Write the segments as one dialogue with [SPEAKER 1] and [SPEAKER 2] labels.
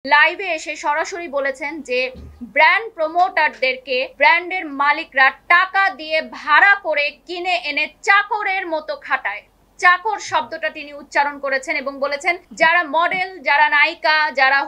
[SPEAKER 1] লাইভে এসে সরাসরি বলেছেন যে ব্র্যান্ড প্রমোটারদেরকে ব্র্যান্ডের মালিকরা টাকা দিয়ে ভাড়া করে কিনে এনে চাকরের মতো খাটায়। চাকর শব্দটা তিনি উচ্চারণ করেছেন এবং বলেছেন যারা মডেল, যারা নায়িকা, যারা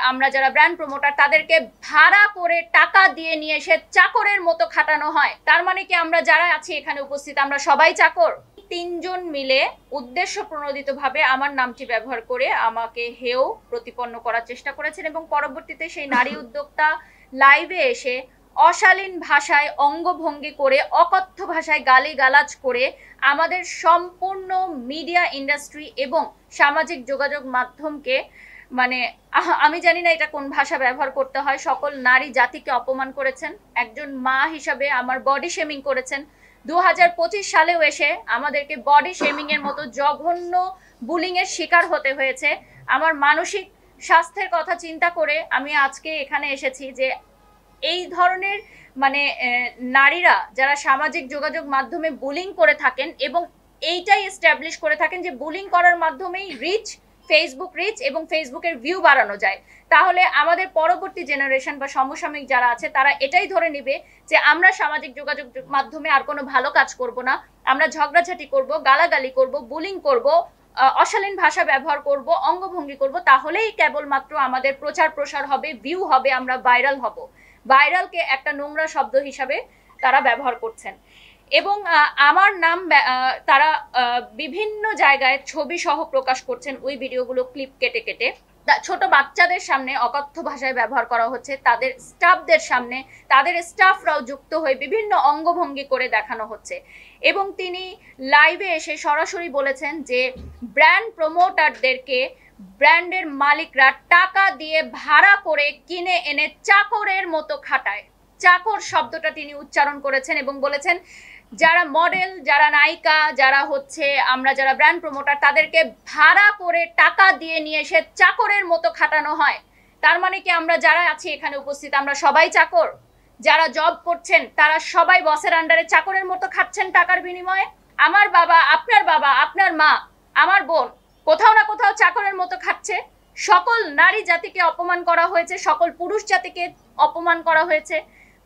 [SPEAKER 1] আমরা যারা ব্র্যান্ড প্রমোটার, তাদেরকে ভাড়া করে টাকা দিয়ে নিয়ে এসে চাকরের মতো খাটানো হয়। তার মানে কি আমরা যারা আছি এখানে উপস্থিত আমরা সবাই চাকর? তিনজন মিলে উদ্দেশ্য প্রণোদিতভাবে আমার নামটি ব্যবহার করে আমাকে হেয় প্রতিপন্ন করার চেষ্টা করেছেন এবং পরবর্তীতে সেই নারী উদ্যোক্তা লাইভে এসে অশালীন ভাষায় অঙ্গভঙ্গি করে, অকথ্য ভাষায় গালিগালাজ করে আমাদের সম্পূর্ণ মিডিয়া ইন্ডাস্ট্রি এবং সামাজিক যোগাযোগ মাধ্যমকে আমি জানি না এটা কোন ভাষা ব্যবহার করতে হয়, সকল নারী জাতিকে অপমান করেছেন। একজন মা হিসাবে আমার বডি শেমিং করেছেন। 2025 সালেও এসে আমাদেরকে বডি শেমিং এর মতো জঘন্য বুলিং এর শিকার হতে হয়েছে। আমার মানসিক স্বাস্থ্যের কথা চিন্তা করে আমি আজকে এখানে এসেছি যে এই ধরনের নারীরা যারা সামাজিক যোগাযোগ মাধ্যমে বুলিং করে থাকেন এবং এইটাই এস্টাবলিশ করে থাকেন যে বুলিং করার মাধ্যমেই ফেসবুক রিচ এবং ফেসবুকের ভিউ বাড়ানো যায়, তাহলে আমাদের পরবর্তী জেনারেশন বা সমসাময়িক যারা আছে তারা এটাই ধরে নিবে যে আমরা সামাজিক যোগাযোগ মাধ্যমে আর কোনো ভালো কাজ করব না, আমরা ঝগড়াঝাটি করব, গালাগালি করব, বুলিং করব, অশালীন ভাষা ব্যবহার করব, অঙ্গভঙ্গি করব, তাহলেই কেবলমাত্র আমাদের প্রচার প্রসার হবে, ভিউ হবে, আমরা ভাইরাল হব। ভাইরালকে একটা নোংরা শব্দ হিসাবে তারা ব্যবহার করছেন এবং আমার নাম তারা বিভিন্ন জায়গায় ছবি সহ প্রকাশ করছেন। ওই ভিডিওগুলো ক্লিপ কেটে কেটে ছোট বাচ্চাদের সামনে অকথ্য ভাষায় ব্যবহার করা হচ্ছে, তাদের স্টাফদের সামনে তাদের স্টাফরাও যুক্ত হয়ে বিভিন্ন অঙ্গভঙ্গি করে দেখানো হচ্ছে এবং তিনি লাইভে এসে সরাসরি বলেছেন যে ব্র্যান্ড প্রমোটারদেরকে ব্র্যান্ডের মালিকরা টাকা দিয়ে ভাড়া করে কিনে এনে চাকরের মতো খাটায়। চাকর শব্দটা তিনি উচ্চারণ করেছেন এবং বলেছেন যারা মডেল, যারা নায়িকা, যারা আমরা যারা ব্র্যান্ড প্রমোটার, তাদেরকে ভাড়া করে টাকা দিয়ে নিয়ে এসে চাকরের মতো খাটানো হয়। তার মানে কি আমরা যারা আছি এখানে উপস্থিত আমরা সবাই চাকর? যারা জব করছেন তারা সবাই বসের আন্ডারে চাকরের মতো খাচ্ছেন টাকার বিনিময়ে? আমার বাবা, আপনার মা, আমার বোন কোথাও না কোথাও চাকরের মতো খাচ্ছে। সকল নারী জাতিকে অপমান করা হয়েছে, সকল পুরুষ জাতিকে অপমান করা হয়েছে,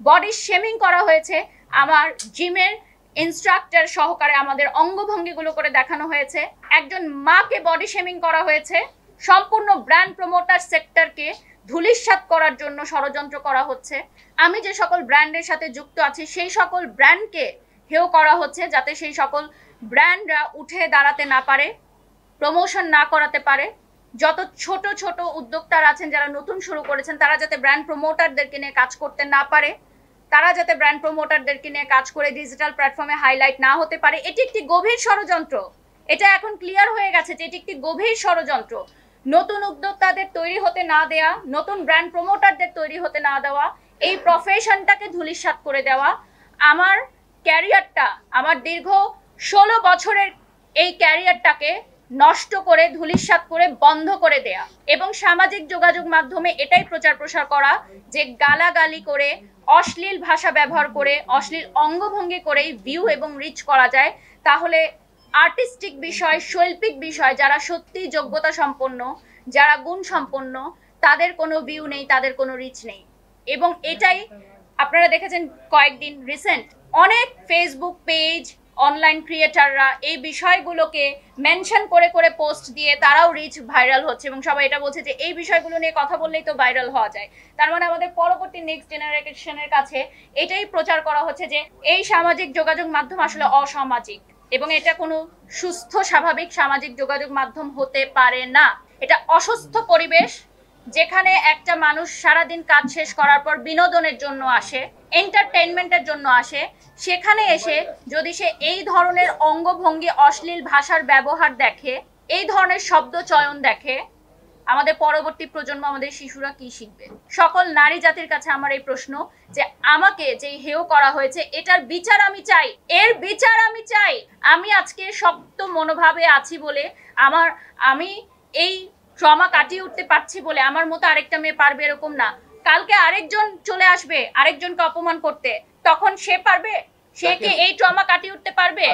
[SPEAKER 1] বডি শেমিং করা হয়েছে, আমার জিমের ইনস্ট্রাক্টর সহকারে আমাদের অঙ্গভঙ্গিগুলো করে দেখানো হয়েছে, একজন মাকে বডি শেমিং করা হয়েছে, সম্পূর্ণ ব্র্যান্ড প্রমোটার সেক্টরকে ধূলিসাৎ করার জন্য ষড়যন্ত্র করা হচ্ছে। আমি যে সকল ব্র্যান্ডের সাথে যুক্ত আছি সেই সকল ব্র্যান্ডকে হেয় করা হচ্ছে যাতে সেই সকল ব্র্যান্ডরা উঠে দাঁড়াতে না পারে, প্রমোশন না করাতে পারে। যত ছোট ছোট উদ্যোক্তারা আছেন যারা নতুন শুরু করেছেন তারা যাতে ব্র্যান্ড প্রমোটারদেরকে নিয়ে কাজ করতে না পারে, তারা যাতে ব্র্যান্ড প্রমোটারদেরকে নিয়ে কাজ করে ডিজিটাল প্ল্যাটফর্মে হাইলাইট না হতে পারে। এটি একটি গভীর ষড়যন্ত্র। এটা এখন ক্লিয়ার হয়ে গেছে যে এটি একটি গভীর ষড়যন্ত্র। নতুন উদ্যোক্তাদের তৈরি হতে না দেয়া, নতুন ব্র্যান্ড প্রমোটারদের তৈরি হতে না দেওয়া, এই প্রফেশনটাকে ধূলিসাৎ করে দেওয়া, আমার ক্যারিয়ারটা, আমার দীর্ঘ 16 বছরের এই ক্যারিয়ারটাকে নষ্ট করে, ধূলিসাৎ করে, বন্ধ করে দেয়া এবং সামাজিক যোগাযোগ মাধ্যমে এটাই প্রচার প্রসার করা যে গালাগালি করে, অশ্লীল ভাষা ব্যবহার করে, অশ্লীল অঙ্গভঙ্গি করেই ভিউ এবং রিচ করা যায়। তাহলে আর্টিস্টিক বিষয়, শৈল্পিক বিষয় যারা সত্যি যোগ্যতা সম্পন্ন, যারা গুণ সম্পন্ন, তাদের কোনো ভিউ নেই, তাদের কোনো রিচ নেই। এবং এটাই আপনারা দেখেছেন কয়েকদিন রিসেন্ট অনেক ফেসবুক পেজ, অনলাইন ক্রিয়েটাররা এই বিষয়গুলোকে মেনশন করে করে পোস্ট দিয়ে তারাও রিচ ভাইরাল হচ্ছে এবং সবাই এটা বলছে যে এই বিষয়গুলো নিয়ে কথা বললেই তো ভাইরাল হওয়া যায়। তার মানে আমাদের পরবর্তী নেক্সট জেনারেশনের কাছে এটাই প্রচার করা হচ্ছে যে এই সামাজিক যোগাযোগ মাধ্যম আসলে অসামাজিক এবং এটা কোনো সুস্থ স্বাভাবিক সামাজিক যোগাযোগ মাধ্যম হতে পারে না। এটা অসুস্থ পরিবেশ যেখানে একটা মানুষ সারাদিন কাজ শেষ করার পর বিনোদনের জন্য আসে, এন্টারটেইনমেন্টের জন্য আসে, সেখানে এসে যদি সে এই ধরনের অঙ্গভঙ্গি, অশ্লীল ভাষার ব্যবহার দেখে, এই ধরনের শব্দ চয়ন দেখে, আমাদের পরবর্তী প্রজন্ম, আমাদের শিশুরা কি শিখবে? সকল নারী জাতির কাছে আমার এই প্রশ্ন যে আমাকে যেই হেয় করা হয়েছে এটার বিচার আমি চাই, এর বিচার আমি চাই। আমি আজকে শক্ত মনোভাবে আছি বলে, আমি এই ট্রমা কাটিয়ে উঠতে পারছি বলে আমার মতো আরেকটা মেয়ে পারবে এরকম না। কালকে আরেকজন চলে আসবে আরেকজনকে অপমান করতে, তখন সে পারবে? সে কি এই ট্রমা কাটিয়ে উঠতে পারবে?